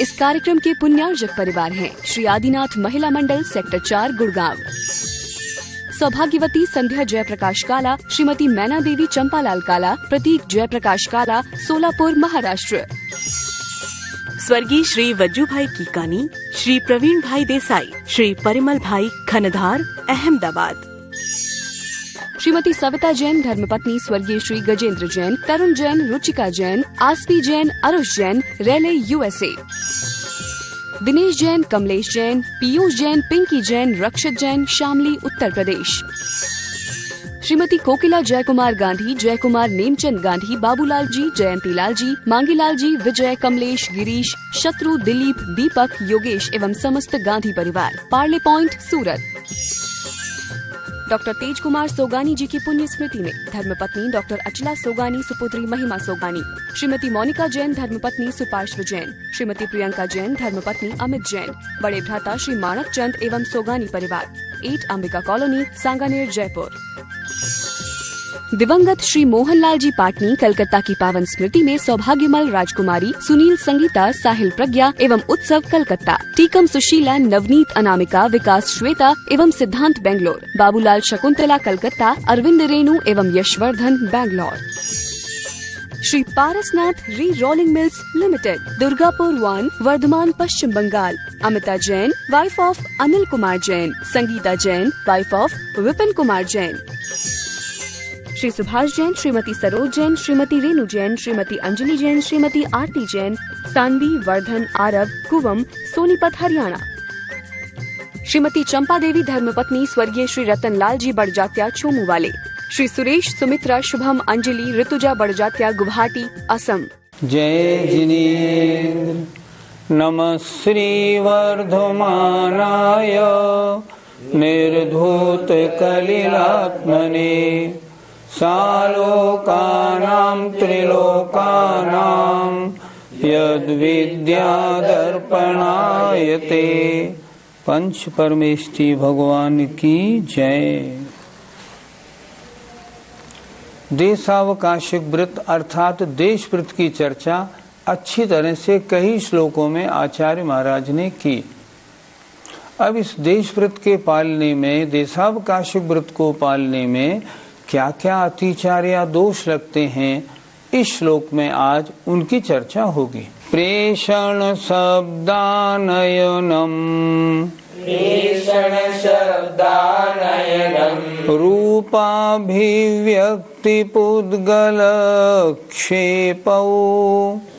इस कार्यक्रम के पुण्यार्जक परिवार हैं श्री आदिनाथ महिला मंडल सेक्टर 4 गुड़गांव, सौभाग्यवती संध्या जयप्रकाश काला, श्रीमती मैना देवी चंपालाल काला, प्रतीक जयप्रकाश काला, सोलापुर महाराष्ट्र। स्वर्गीय श्री वज्जू भाई कीकानी, श्री प्रवीण भाई देसाई, श्री परिमल भाई खनधार, अहमदाबाद। श्रीमती सविता जैन धर्मपत्नी स्वर्गीय श्री गजेंद्र जैन, तरुण जैन, रुचिका जैन, आसपी जैन, अरुष जैन, रेले USA। दिनेश जैन, कमलेश जैन, पीयूष जैन, पिंकी जैन, रक्षित जैन, शामली उत्तर प्रदेश। श्रीमती कोकिला जयकुमार गांधी, जयकुमार नेमचंद गांधी, बाबूलाल जी, जयंती लाल जी, मांगीलाल जी, विजय, कमलेश, गिरीश, शत्रु, दिलीप, दीपक, योगेश एवं समस्त गांधी परिवार, पार्ले पॉइंट, सूरत। डॉक्टर तेज कुमार सोगानी जी की पुण्य स्मृति में धर्मपत्नी डॉक्टर अचला सोगानी, सुपुत्री महिमा सोगानी, श्रीमती मोनिका जैन धर्मपत्नी सुपार्श्व जैन, श्रीमती प्रियंका जैन धर्मपत्नी अमित जैन, बड़े भ्राता श्री माणक चंद एवं सोगानी परिवार, 8 अंबिका कॉलोनी, सांगानेर, जयपुर। दिवंगत श्री मोहनलाल जी पाटनी कलकत्ता की पावन स्मृति में सौभाग्यमल राजकुमारी, सुनील संगीता, साहिल प्रज्ञा एवं उत्सव कलकत्ता, टीकम सुशीला, नवनीत अनामिका, विकास श्वेता एवं सिद्धांत बेंगलोर, बाबूलाल शकुंतला कलकत्ता, अरविंद रेणु एवं Yashvardhan Bangalore. Shri Parasnath re rolling mills limited, Durgapur 1, Vardhaman, Paschim Bangal, Amita Jain, wife of Anil Kumar Jain, Sangeeta Jain, wife of Vipin Kumar Jain. Shri Subhash Jain, Shrimati Saroj Jain, Shrimati Renu Jain, Shrimati Anjali Jain, Shrimati Aarti Jain, Sanvi, Vardhan, Aarab, Kuvam, Sonipat, Haryana. Shrimati Champa Devi धर्मपत्नी स्वर्गीय श्री रतन लाल जी बड़जात्या, छोमू वाले, श्री सुरेश, सुमित्रा, शुभम, अंजलि, ऋतुजा बड़जात्या, गुवाहाटी, असम। जय जिनेन्द्र नमः श्री वर्धमानाय निर्धूत कलिलात्मने सालोकानां त्रिलोकानां यद्विद्यादर्पणायते। पंच परमेष्टि भगवान की जय। देशावकाशिक व्रत अर्थात देश व्रत की चर्चा अच्छी तरह से कई श्लोकों में आचार्य महाराज ने की। अब इस देश व्रत के पालने में, देशावकाशिक व्रत को पालने में क्या क्या अतिचार या दोष लगते हैं, इस श्लोक में आज उनकी चर्चा होगी। प्रेषण शब्दानयनम, प्रेषण शब्दानयनम, रूपाभिव्यक्ति पुद्गल क्षेपौ,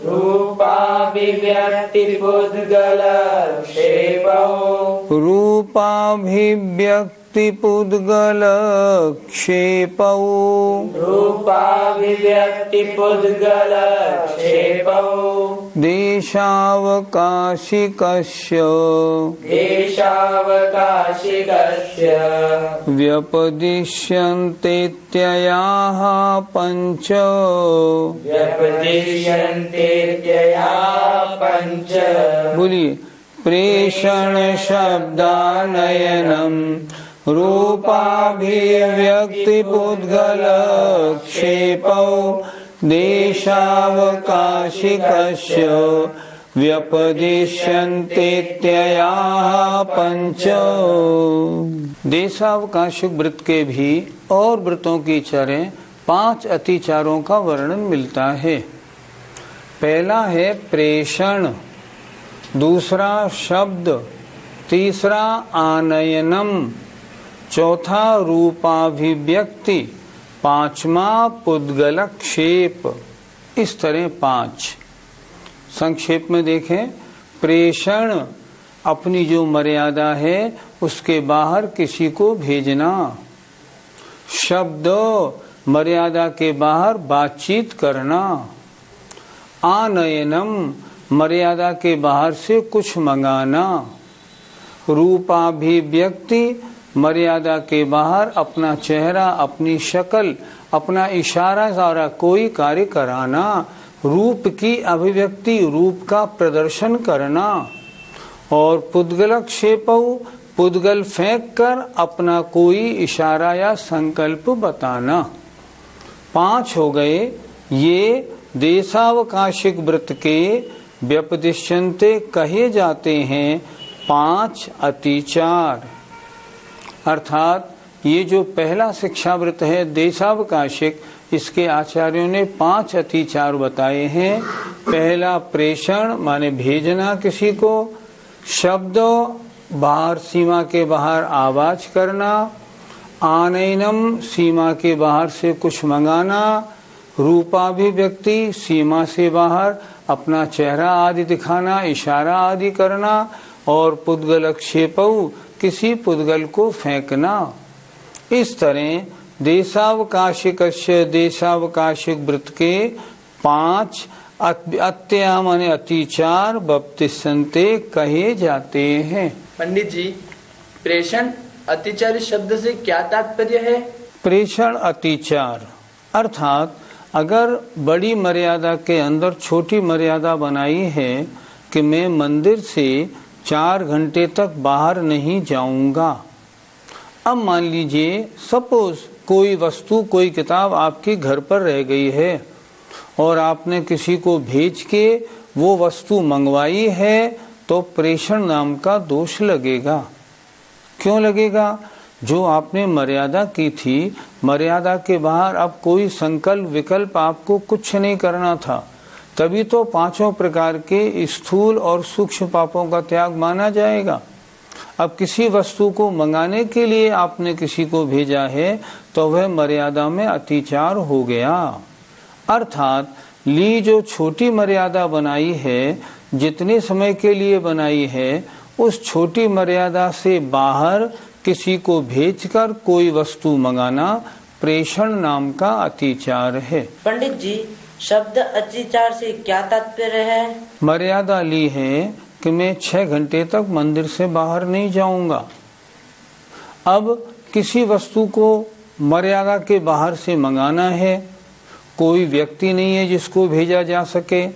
रूपाभिव्यक्ति पुद्गल क्षेपौ, रूपाभिव्यक्ति पुद्गल क्षेपौ, रूपाभिव्यक्ति पुद्गल क्षेपौ, देशावकाशिकस्य, देशावकाशिकस्य, व्यपदिश्यन्तेत्ययाः पंच, व्यपदिश्यन्तेत्ययाः पंच। बोलिए। प्रेषण शब्दानयनम, रूपाभिव्यक्ति पुद्गल क्षेपौ, देशावकाशिकस्य, व्यपदिश्यन्तेत्ययाः पंच। देशावकाशिक व्रत के भी और व्रतों की चरें 5 अतिचारों का वर्णन मिलता है। पहला है प्रेषण, दूसरा शब्द, तीसरा आनयनम, चौथा रूपाभिव्यक्ति, पांचवा पुद्गलक्षेप। इस तरह 5। संक्षेप में देखें। प्रेषण अपनी जो मर्यादा है उसके बाहर किसी को भेजना। शब्द मर्यादा के बाहर बातचीत करना। आनयनम मर्यादा के बाहर से कुछ मंगाना। रूपाभिव्यक्ति मर्यादा के बाहर अपना चेहरा, अपनी शक्ल, अपना इशारा द्वारा कोई कार्य कराना। रूप की अभिव्यक्ति, रूप का प्रदर्शन करना। और पुद्गलक्षेपौ पुद्गल फेंक कर अपना कोई इशारा या संकल्प बताना। 5 हो गए। ये देशावकाशिक व्रत के व्यपदिश्यन्ते कहे जाते हैं 5 अतिचार। अर्थात ये जो पहला शिक्षावृत्त है देशावकाशिक, इसके आचार्यों ने 5 अतिचार बताए हैं। पहला प्रेषण माने भेजना किसी को, शब्द बाहर सीमा के बाहर आवाज करना, आनयनम सीमा के बाहर से कुछ मंगाना, रूपाभिव्यक्ति सीमा से बाहर अपना चेहरा आदि दिखाना, इशारा आदि करना, और पुद्गलक्षेपौ किसी पुद्गल को फेंकना। इस तरह देशावकाशिक देशावकाशिक वृत्त के 5 अत्या माने अतिचार बप्तिस्सन्ते कहे जाते हैं। पंडित जी, प्रेषण अतिचार शब्द से क्या तात्पर्य है? प्रेषण अतिचार अर्थात अगर बड़ी मर्यादा के अंदर छोटी मर्यादा बनाई है कि मैं मंदिर से 4 घंटे तक बाहर नहीं जाऊंगा। अब मान लीजिए सपोज कोई वस्तु कोई किताब आपके घर पर रह गई है और आपने किसी को भेज के वो वस्तु मंगवाई है, तो प्रेषण नाम का दोष लगेगा। क्यों लगेगा? जो आपने मर्यादा की थी, मर्यादा के बाहर अब कोई संकल्प विकल्प आपको कुछ नहीं करना था, तभी तो 5 प्रकार के स्थूल और सूक्ष्म पापों का त्याग माना जाएगा। अब किसी वस्तु को मंगाने के लिए आपने किसी को भेजा है तो वह मर्यादा में अतिचार हो गया। अर्थात ली जो छोटी मर्यादा बनाई है, जितने समय के लिए बनाई है, उस छोटी मर्यादा से बाहर किसी को भेजकर कोई वस्तु मंगाना प्रेषण नाम का अतिचार है। पंडित जी, शब्द अतिचार से क्या तात्पर्य है? मर्यादा ली है कि मैं 6 घंटे तक मंदिर से बाहर नहीं जाऊंगा। अब किसी वस्तु को मर्यादा के बाहर से मंगाना है, कोई व्यक्ति नहीं है जिसको भेजा जा सके,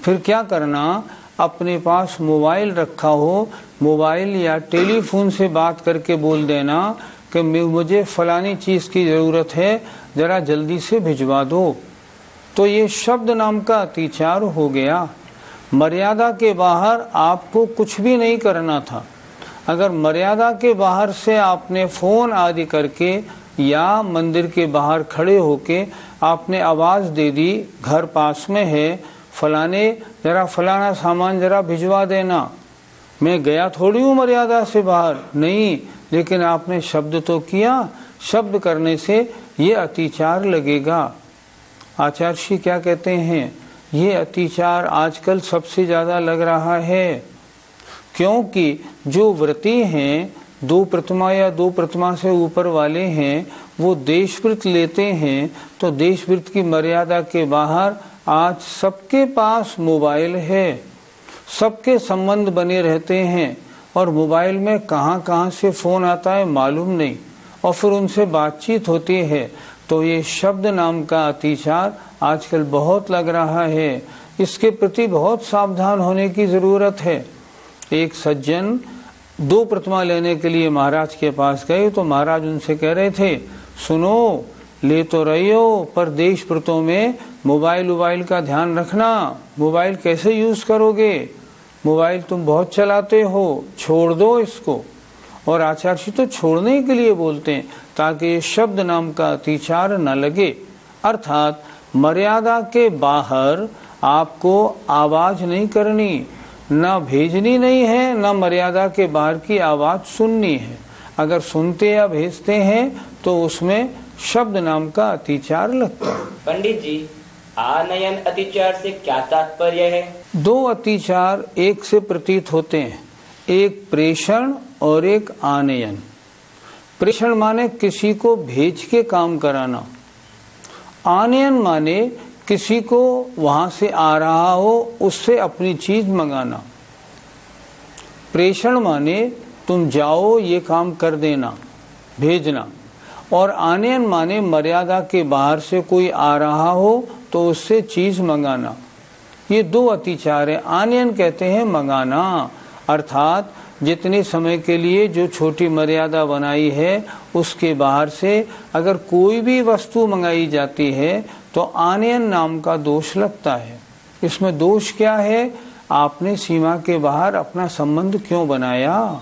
फिर क्या करना? अपने पास मोबाइल रखा हो, मोबाइल या टेलीफोन से बात करके बोल देना कि मुझे फलानी चीज की जरूरत है, जरा जल्दी से भिजवा दो। तो ये शब्द नाम का अतिचार हो गया। मर्यादा के बाहर आपको कुछ भी नहीं करना था। अगर मर्यादा के बाहर से आपने फोन आदि करके या मंदिर के बाहर खड़े होके आपने आवाज दे दी, घर पास में है, फलाने जरा फलाना सामान जरा भिजवा देना। मैं गया थोड़ी हूँ मर्यादा से बाहर, नहीं, लेकिन आपने शब्द तो किया। शब्द करने से ये अतिचार लगेगा। आचार्य श्री क्या कहते हैं? ये अतिचार आजकल सबसे ज्यादा लग रहा है, क्योंकि जो व्रती हैं, 2 प्रतिमा या 2 प्रतिमा से ऊपर वाले हैं, वो देशव्रत लेते हैं, तो देशव्रत की मर्यादा के बाहर आज सबके पास मोबाइल है, सबके संबंध बने रहते हैं, और मोबाइल में कहां से फोन आता है मालूम नहीं, और फिर उनसे बातचीत होती है। तो ये शब्द नाम का अतिचार आजकल बहुत लग रहा है। इसके प्रति बहुत सावधान होने की जरूरत है। एक सज्जन 2 प्रतिमा लेने के लिए महाराज के पास गए, तो महाराज उनसे कह रहे थे, सुनो, ले तो रही हो, पर देश व्रतों में मोबाइल का ध्यान रखना। मोबाइल कैसे यूज करोगे? मोबाइल तुम बहुत चलाते हो, छोड़ दो इसको। और आचार्य तो छोड़ने के लिए बोलते हैं ताकि ये शब्द नाम का अतिचार न लगे। अर्थात मर्यादा के बाहर आपको आवाज नहीं करनी, न भेजनी नहीं है, न मर्यादा के बाहर की आवाज सुननी है। अगर सुनते या भेजते हैं तो उसमें शब्द नाम का अतिचार लगता है। पंडित जी, आनयन अतिचार से क्या तात्पर्य है? 2 अतिचार एक से प्रतीत होते हैं, एक प्रेषण और एक आनयन। प्रेषण माने किसी को भेज के काम कराना, आनयन माने किसी को वहां से आ रहा हो उससे अपनी चीज मंगाना। प्रेषण माने तुम जाओ ये काम कर देना, भेजना, और आनयन माने मर्यादा के बाहर से कोई आ रहा हो तो उससे चीज मंगाना। ये 2 अतिचार है। आनयन कहते हैं मंगाना, अर्थात जितने समय के लिए जो छोटी मर्यादा बनाई है उसके बाहर से अगर कोई भी वस्तु मंगाई जाती है तो आनयन नाम का दोष लगता है। इसमें दोष क्या है? आपने सीमा के बाहर अपना संबंध क्यों बनाया?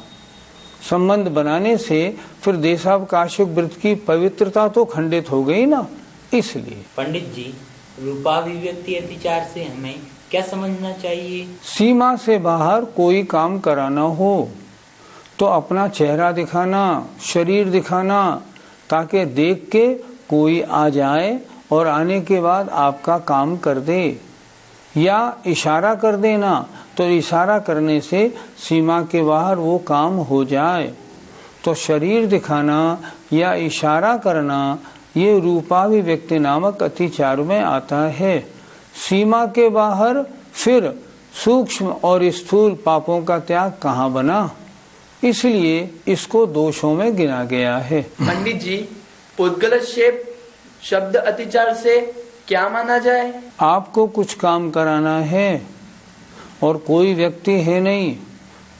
संबंध बनाने से फिर देशावकाशिक व्रत की पवित्रता तो खंडित हो गई ना, इसलिए। पंडित जी, रूपाभिव्यक्ति अतिचार से हमें क्या समझना चाहिए? सीमा से बाहर कोई काम कराना हो तो अपना चेहरा दिखाना, शरीर दिखाना, ताकि देख के कोई आ जाए और आने के बाद आपका काम कर दे, या इशारा कर देना, तो इशारा करने से सीमा के बाहर वो काम हो जाए। तो शरीर दिखाना या इशारा करना ये रूपाभिव्यक्ति नामक अतिचार में आता है। सीमा के बाहर फिर सूक्ष्म और स्थूल पापों का त्याग कहाँ बना, इसलिए इसको दोषों में गिना गया है। पंडित जी, पुद्गलक्षेप शब्द अतिचार से क्या माना जाए? आपको कुछ काम कराना है और कोई व्यक्ति है नहीं,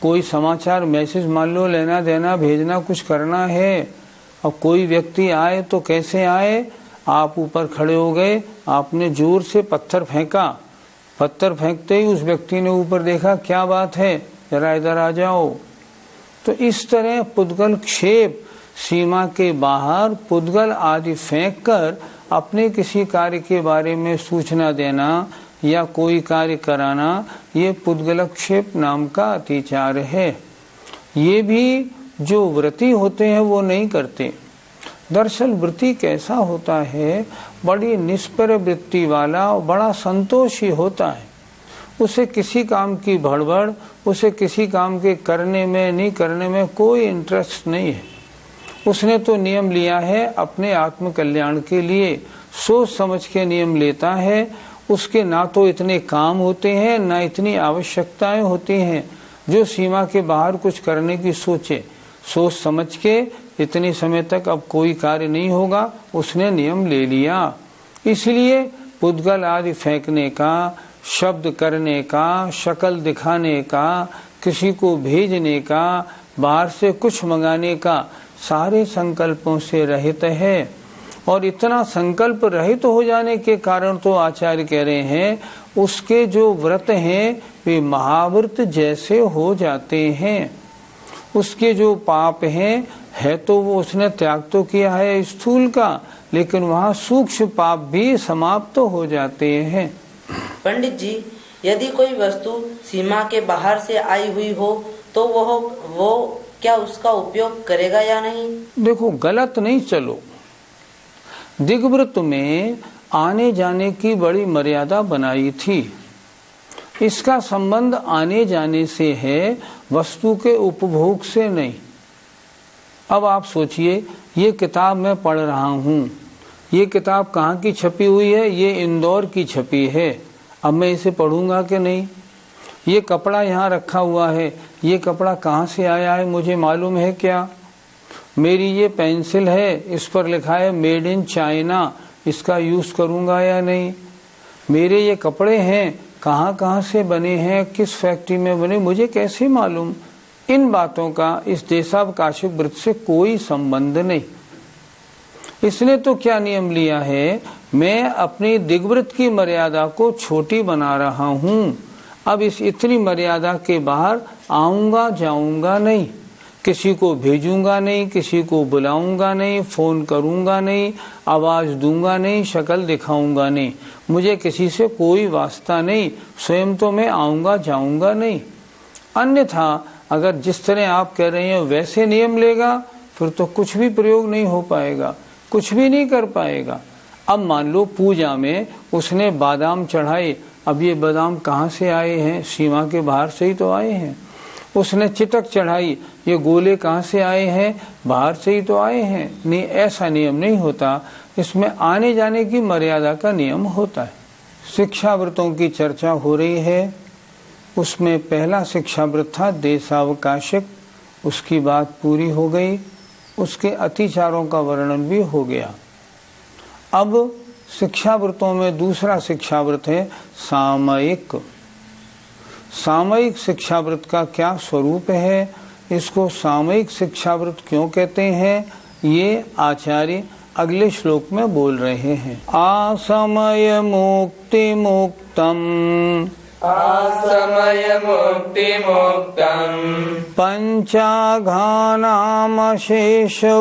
कोई समाचार मैसेज मान लो लेना देना भेजना कुछ करना है। अब कोई व्यक्ति आए तो कैसे आए? आप ऊपर खड़े हो गए, आपने जोर से पत्थर फेंका, पत्थर फेंकते ही उस व्यक्ति ने ऊपर देखा, क्या बात है, जरा इधर आ जाओ। तो इस तरह पुद्गल क्षेप, सीमा के बाहर पुद्गल आदि फेंककर अपने किसी कार्य के बारे में सूचना देना या कोई कार्य कराना, ये पुद्गलक्षेप नाम का अतिचार है। ये भी जो व्रती होते हैं वो नहीं करते। दरअसल व्रती कैसा होता है, बड़ी निष्पर वृत्ति वाला और बड़ा संतोषी होता है। उसे किसी काम की भड़बड़, उसे किसी काम के करने में नहीं करने में कोई इंटरेस्ट नहीं है। उसने तो नियम लिया है अपने आत्म कल्याण के लिए, सोच समझ के नियम लेता है। उसके ना तो इतने काम होते हैं ना इतनी आवश्यकताएं होती हैं जो सीमा के बाहर कुछ करने की सोचे। सोच समझ के इतने समय तक अब कोई कार्य नहीं होगा, उसने नियम ले लिया। इसलिए पुद्गल आदि फेंकने का, शब्द करने का, शक्ल दिखाने का, किसी को भेजने का, बाहर से कुछ मंगाने का, सारे संकल्पों से रहित है। और इतना संकल्प रहित हो जाने के कारण तो आचार्य कह रहे हैं उसके जो व्रत हैं वे महाव्रत जैसे हो जाते हैं। उसके जो पाप हैं है तो वो उसने त्याग तो किया है स्थूल का, लेकिन वहाँ सूक्ष्म पाप भी समाप्त तो हो जाते हैं। पंडित जी, यदि कोई वस्तु सीमा के बाहर से आई हुई हो तो वो क्या उसका उपयोग करेगा या नहीं? देखो, गलत नहीं चलो। दिग्व्रत में आने जाने की बड़ी मर्यादा बनाई थी। इसका संबंध आने जाने से है, वस्तु के उपभोग से नहीं। अब आप सोचिए, ये किताब मैं पढ़ रहा हूँ, ये किताब कहाँ की छपी हुई है? ये इंदौर की छपी है। अब मैं इसे पढ़ूंगा कि नहीं? ये कपड़ा यहाँ रखा हुआ है, ये कपड़ा कहाँ से आया है मुझे मालूम है क्या? मेरी ये पेंसिल है, इस पर लिखा है मेड इन चाइना, इसका यूज करूंगा या नहीं? मेरे ये कपड़े हैं, कहाँ कहाँ से बने हैं, किस फैक्ट्री में बने, मुझे कैसे मालूम? इन बातों का इस देशावकाशिक व्रत से कोई संबंध नहीं। इसने तो क्या नियम लिया है, मैं अपनी दिग्व्रत की मर्यादा को छोटी बना रहा हूँ। अब इस इतनी मर्यादा के बाहर आऊंगा जाऊंगा नहीं, किसी को भेजूंगा नहीं, किसी को बुलाऊंगा नहीं, फोन करूंगा नहीं, आवाज दूंगा नहीं, शक्ल दिखाऊंगा नहीं, मुझे किसी से कोई वास्ता नहीं, स्वयं तो मैं आऊंगा जाऊंगा नहीं। अन्यथा अगर जिस तरह आप कह रहे हैं वैसे नियम लेगा फिर तो कुछ भी प्रयोग नहीं हो पाएगा, कुछ भी नहीं कर पाएगा। अब मान लो पूजा में उसने बादाम चढ़ाए, अब ये बादाम कहाँ से आए हैं? सीमा के बाहर से ही तो आए हैं। उसने चिटक चढ़ाई, ये गोले कहाँ से आए हैं? बाहर से ही तो आए हैं। नहीं, ऐसा नियम नहीं होता, इसमें आने जाने की मर्यादा का नियम होता है। शिक्षा व्रतों की चर्चा हो रही है, उसमें पहला शिक्षा व्रत था देशावकाशिक, उसकी बात पूरी हो गई, उसके अतिचारों का वर्णन भी हो गया। अब शिक्षा व्रतों में दूसरा शिक्षा व्रत है सामयिक। सामयिक शिक्षा व्रत का क्या स्वरूप है, इसको सामयिक शिक्षा व्रत क्यों कहते हैं, ये आचार्य अगले श्लोक में बोल रहे हैं। आसमय मुक्ति मुक्तम असमय मुक्ति मुक्तम् पंचाघानामशेष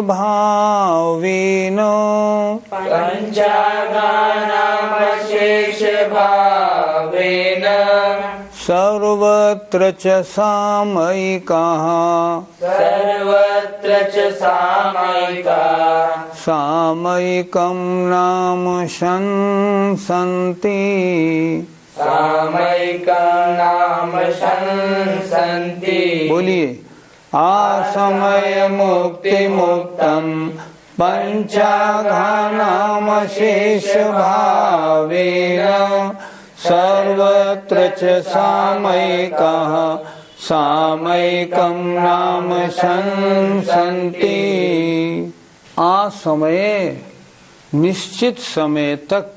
भावेन पंचागानामशेष भावेन सर्वत्र च सामयिकाः सर्वत्र च सामयिका सामयिकं नाम शंसन्ति सामयिकं नाम शंसन्ति। बोलिए आसमय मुक्ति मुक्तम पंचाघानामशेष भावेन सर्वत्र च सामयिकाः सामयिकं नाम शंसन्ति। आसमय निश्चित समय तक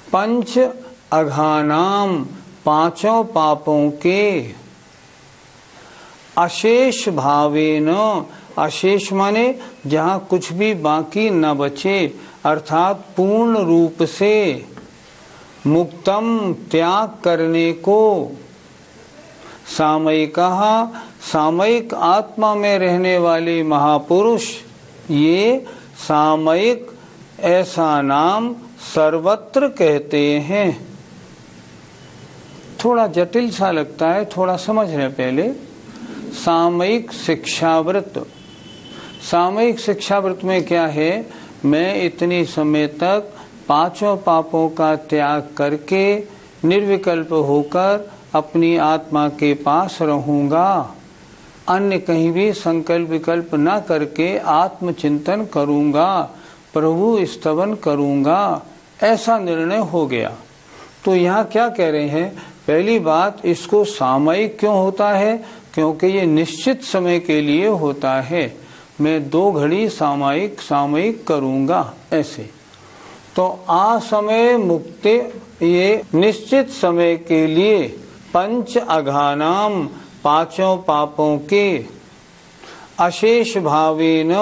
पंच अघानाम पांचों पापों के अशेष भावेन अशेष माने जहाँ कुछ भी बाकी न बचे अर्थात पूर्ण रूप से मुक्तम त्याग करने को सामयिका सामयिक आत्मा में रहने वाले महापुरुष ये सामयिक ऐसा नाम सर्वत्र कहते हैं। थोड़ा जटिल सा लगता है, थोड़ा समझ रहे पहले। सामयिक शिक्षाव्रत, सामयिक शिक्षाव्रत में क्या है, मैं इतनी समय तक पांचों पापों का त्याग करके निर्विकल्प होकर अपनी आत्मा के पास रहूंगा, अन्य कहीं भी संकल्प विकल्प न करके आत्मचिंतन करूंगा, प्रभु स्तवन करूंगा, ऐसा निर्णय हो गया। तो यहाँ क्या कह रहे हैं, पहली बात इसको सामयिक क्यों होता है, क्योंकि ये निश्चित समय के लिए होता है। मैं 2 घड़ी सामयिक सामयिक करूंगा ऐसे। तो असमय मुक्ति ये निश्चित समय के लिए पंच अघानाम पांचों पापों के अशेष भावेन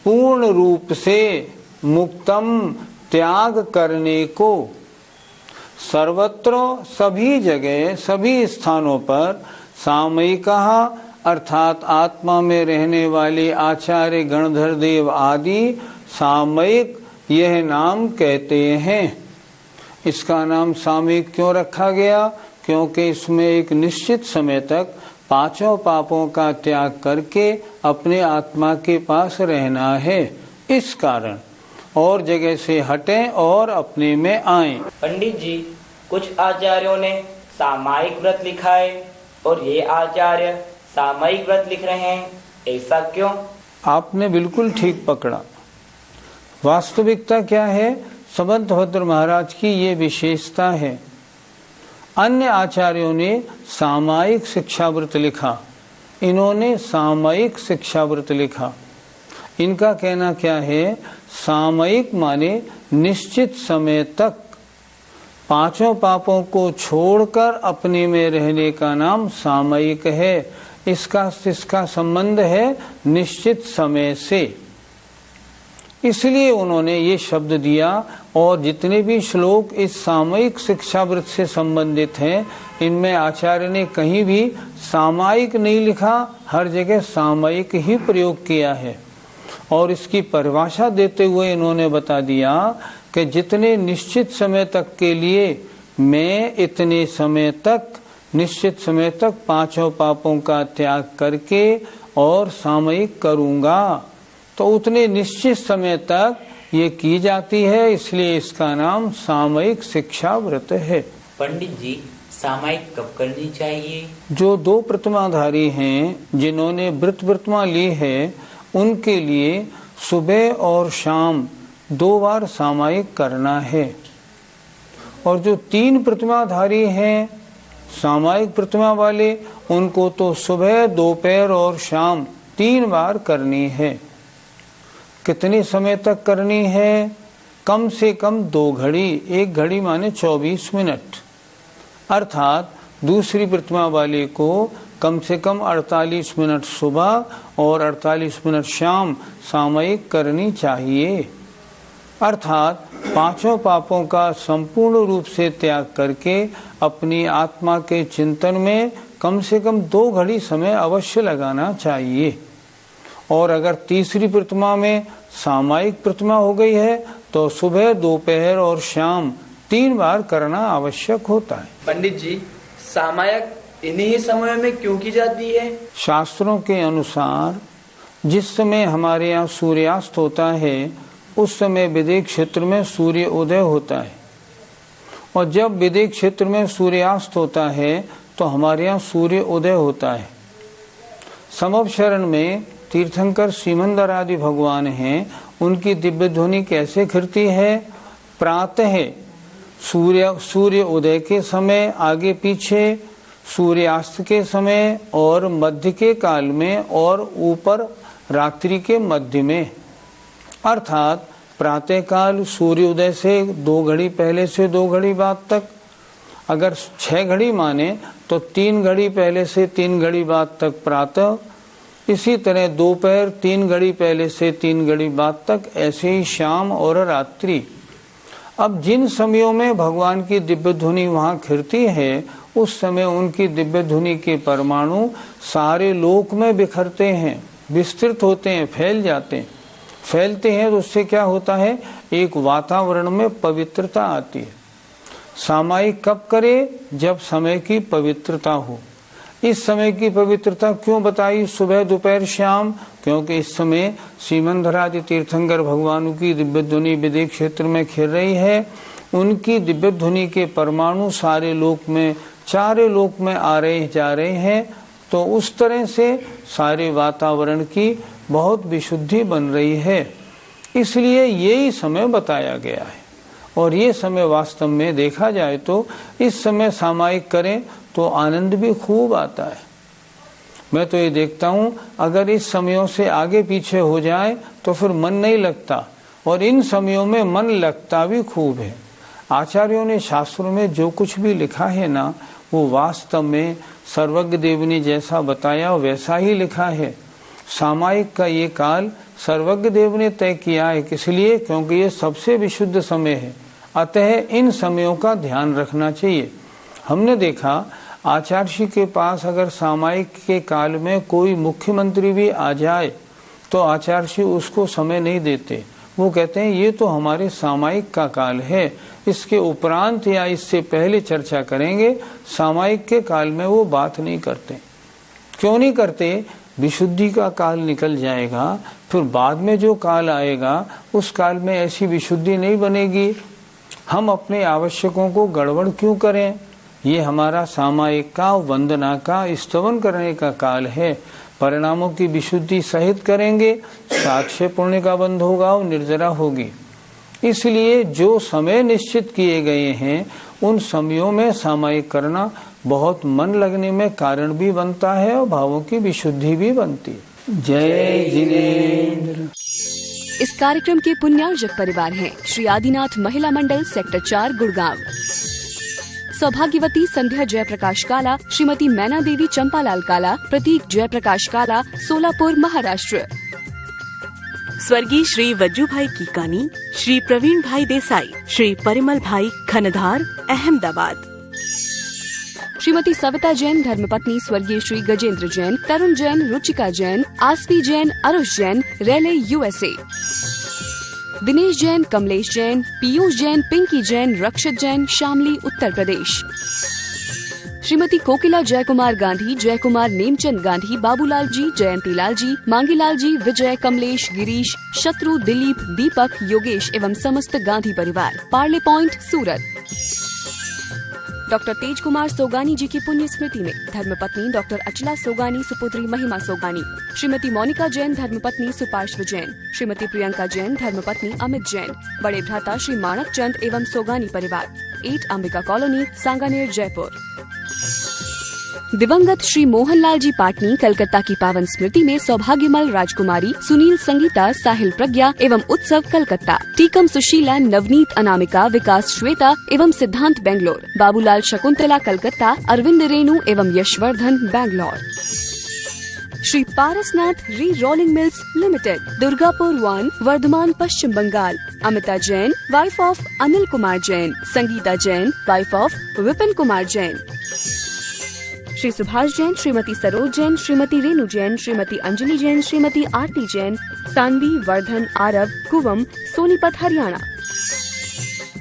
पूर्ण रूप से मुक्तम त्याग करने को सर्वत्र सभी जगह सभी स्थानों पर सामयिका अर्थात आत्मा में रहने वाले आचार्य गणधर देव आदि सामयिक यह नाम कहते हैं। इसका नाम सामयिक क्यों रखा गया, क्योंकि इसमें एक निश्चित समय तक पांचों पापों का त्याग करके अपने आत्मा के पास रहना है, इस कारण और जगह से हटें और अपने में आएं। पंडित जी, कुछ आचार्यों ने सामायिक व्रत लिखा है और ये आचार्य सामयिक व्रत लिख रहे हैं, ऐसा क्यों? आपने बिल्कुल ठीक पकड़ा। वास्तविकता क्या है, समंतभद्र महाराज की ये विशेषता है। अन्य आचार्यों ने सामायिक शिक्षाव्रत लिखा, इन्होंने सामयिक शिक्षाव्रत लिखा। इनका कहना क्या है, सामयिक माने निश्चित समय तक पांचों पापों को छोड़कर अपने में रहने का नाम सामयिक है। इसका संबंध है निश्चित समय से, इसलिए उन्होंने ये शब्द दिया। और जितने भी श्लोक इस सामयिक शिक्षाव्रत से संबंधित हैं, इनमें आचार्य ने कहीं भी सामयिक नहीं लिखा, हर जगह सामयिक ही प्रयोग किया है। और इसकी परिभाषा देते हुए इन्होंने बता दिया कि जितने निश्चित समय तक के लिए मैं इतने समय तक निश्चित समय तक पांचों पापों का त्याग करके और सामयिक करूंगा, तो उतने निश्चित समय तक ये की जाती है, इसलिए इसका नाम सामयिक शिक्षा व्रत है। पंडित जी, सामयिक कब करनी चाहिए? जो 2 प्रतिमाधारी हैं, जिन्होंने व्रत प्रतिमा ली है, उनके लिए सुबह और शाम 2 बार सामयिक करना है। और जो 3 प्रतिमाधारी हैं, सामयिक प्रतिमा वाले, उनको तो सुबह, दोपहर और शाम 3 बार करनी है। कितने समय तक करनी है? कम से कम 2 घड़ी, 1 घड़ी माने 24 मिनट। अर्थात दूसरी प्रतिमा वाले को कम से कम 48 मिनट सुबह और 48 मिनट शाम सामयिक करनी चाहिए। अर्थात पांचों पापों का संपूर्ण रूप से त्याग करके अपनी आत्मा के चिंतन में कम से कम 2 घड़ी समय अवश्य लगाना चाहिए। और अगर तीसरी प्रतिमा में सामायिक प्रतिमा हो गई है तो सुबह, दोपहर और शाम 3 बार करना आवश्यक होता है। पंडित जी, सामायिक इन्हीं समयों में क्यों की जाती है? शास्त्रों के अनुसार जिस समय हमारे यहाँ सूर्यास्त होता है उस समय विदेह क्षेत्र में सूर्य उदय होता है, और जब विदेह क्षेत्र में सूर्यास्त होता है तो हमारे यहाँ सूर्य उदय होता है। समवशरण में तीर्थंकर सीमंदर आदि भगवान हैं, उनकी दिव्य ध्वनि कैसे खिरती है? प्रातः सूर्य उदय के समय आगे पीछे, सूर्यास्त के समय और मध्य के काल में, और ऊपर रात्रि के मध्य में। अर्थात प्रातः काल सूर्योदय से 2 घड़ी पहले से 2 घड़ी बाद तक, अगर 6 घड़ी माने तो 3 घड़ी पहले से 3 घड़ी बाद तक प्रातः, इसी तरह दोपहर 3 घड़ी पहले से 3 घड़ी बाद तक, ऐसे ही शाम और रात्रि। अब जिन समयों में भगवान की दिव्य ध्वनि वहाँ खिरती है उस समय उनकी दिव्य ध्वनि के परमाणु सारे लोक में बिखरते हैं, विस्तृत होते हैं, फैल जाते हैं। फैलते हैं तो उससे क्या होता है? एक वातावरण में पवित्रता आती है। सामायिक कब करे? जब समय की पवित्रता हो। इस समय की पवित्रता क्यों बताई? सुबह, दोपहर, शाम, क्योंकि इस समय सीमंदरादि तीर्थंकर भगवानों की दिव्य ध्वनि विदेह क्षेत्र में खिल रही है। उनकी दिव्य ध्वनि के परमाणु सारे लोक में, चारे लोक में आ रहे जा रहे हैं, तो उस तरह से सारे वातावरण की बहुत विशुद्धि बन रही है। इसलिए यही समय बताया गया है। और ये समय वास्तव में देखा जाए तो इस समय सामायिक करें तो आनंद भी खूब आता है। मैं तो ये देखता हूँ अगर इस समयों से आगे पीछे हो जाए तो फिर मन नहीं लगता, और इन समयों में मन लगता भी खूब है। आचार्यों ने शास्त्रों में जो कुछ भी लिखा है ना, वो वास्तव में सर्वज्ञ देव ने जैसा बताया वैसा ही लिखा है। सामायिक का ये काल सर्वज्ञ देव ने तय किया है, इसलिए क्योंकि ये सबसे विशुद्ध समय है। अतः इन समयों का ध्यान रखना चाहिए। हमने देखा आचार्य के पास अगर सामायिक के काल में कोई मुख्यमंत्री भी आ जाए तो आचार्य उसको समय नहीं देते। वो कहते हैं ये तो हमारे सामायिक का काल है, इसके उपरांत या इससे पहले चर्चा करेंगे। सामायिक के काल में वो बात नहीं करते। क्यों नहीं करते? विशुद्धि का काल निकल जाएगा, फिर बाद में जो काल आएगा उस काल में ऐसी विशुद्धि नहीं बनेगी। हम अपने आवश्यकों को गड़बड़ क्यों करें? ये हमारा सामायिक का, वंदना का, स्तवन करने का काल है। परिणामों की विशुद्धि सहित करेंगे, साक्ष्य पुण्य का बंध होगा और निर्जरा होगी। इसलिए जो समय निश्चित किए गए हैं उन समयों में सामायिक करना बहुत मन लगने में कारण भी बनता है और भावों की विशुद्धि भी बनती है। जय जिनेंद्र। इस कार्यक्रम के पुण्यार्जक परिवार हैं श्री आदिनाथ महिला मंडल, सेक्टर 4, गुड़गांव। सौभाग्यवती संध्या जयप्रकाश काला, श्रीमती मैना देवी चंपालाल काला, प्रतीक जयप्रकाश काला, सोलापुर, महाराष्ट्र। स्वर्गीय श्री वज्जू भाई कीकानी, श्री प्रवीण भाई देसाई, श्री परिमल भाई खनधार, अहमदाबाद। श्रीमती सविता जैन धर्मपत्नी स्वर्गीय श्री गजेंद्र जैन, तरुण जैन, रुचिका जैन, आसवी जैन, अरुष जैन, रेले, यूएसए। दिनेश जैन, कमलेश जैन, पीयूष जैन, पिंकी जैन, रक्षित जैन, शामली, उत्तर प्रदेश। श्रीमती कोकिला जयकुमार गांधी, जयकुमार नेमचंद गांधी, बाबूलाल जी, जयंती लाल जी, मांगीलाल जी, विजय, कमलेश, गिरीश, शत्रु, दिलीप, दीपक, योगेश एवं समस्त गांधी परिवार, पार्ले पॉइंट, सूरत। डॉक्टर तेज कुमार सोगानी जी की पुण्य स्मृति में धर्मपत्नी डॉक्टर अचला सोगानी, सुपुत्री महिमा सोगानी, श्रीमती मोनिका जैन धर्मपत्नी सुपार्श्व जैन, श्रीमती प्रियंका जैन धर्मपत्नी अमित जैन, बड़े भ्राता श्री माणक चंद एवं सोगानी परिवार, 8 अंबिका कॉलोनी, सांगानेर, जयपुर। दिवंगत श्री मोहनलाल जी पाटनी कलकत्ता की पावन स्मृति में सौभाग्यमल राजकुमारी, सुनील संगीता, साहिल प्रज्ञा एवं उत्सव कलकत्ता, टीकम सुशीला, नवनीत अनामिका, विकास श्वेता एवं सिद्धांत बेंगलोर, बाबूलाल शकुंतला कलकत्ता, अरविंद रेणु एवं Yashvardhan Bangalore. Shri Parasnath re rolling mills limited, Durgapur 1, Vardhaman, Paschim Bangal. Amita Jain, wife of Anil Kumar Jain. Sangeeta Jain, wife of Vipin Kumar Jain. Shri Subhash Jain, Shrimati Saroj Jain, Shrimati Renu Jain, Shrimati Anjali Jain, Shrimati Aarti Jain, Sanvi, Vardhan, Aarav, Kuvam, Sonipat, Haryana.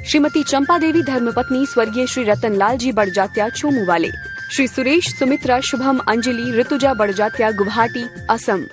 Shrimati Champa Devi, धर्मपत्नी स्वर्गीय श्री रतन लाल जी बड़जात्या, छोमू वाले। श्री सुरेश, सुमित्रा, शुभम, अंजलि, ऋतुजा बड़जात्या, गुवाहाटी, असम।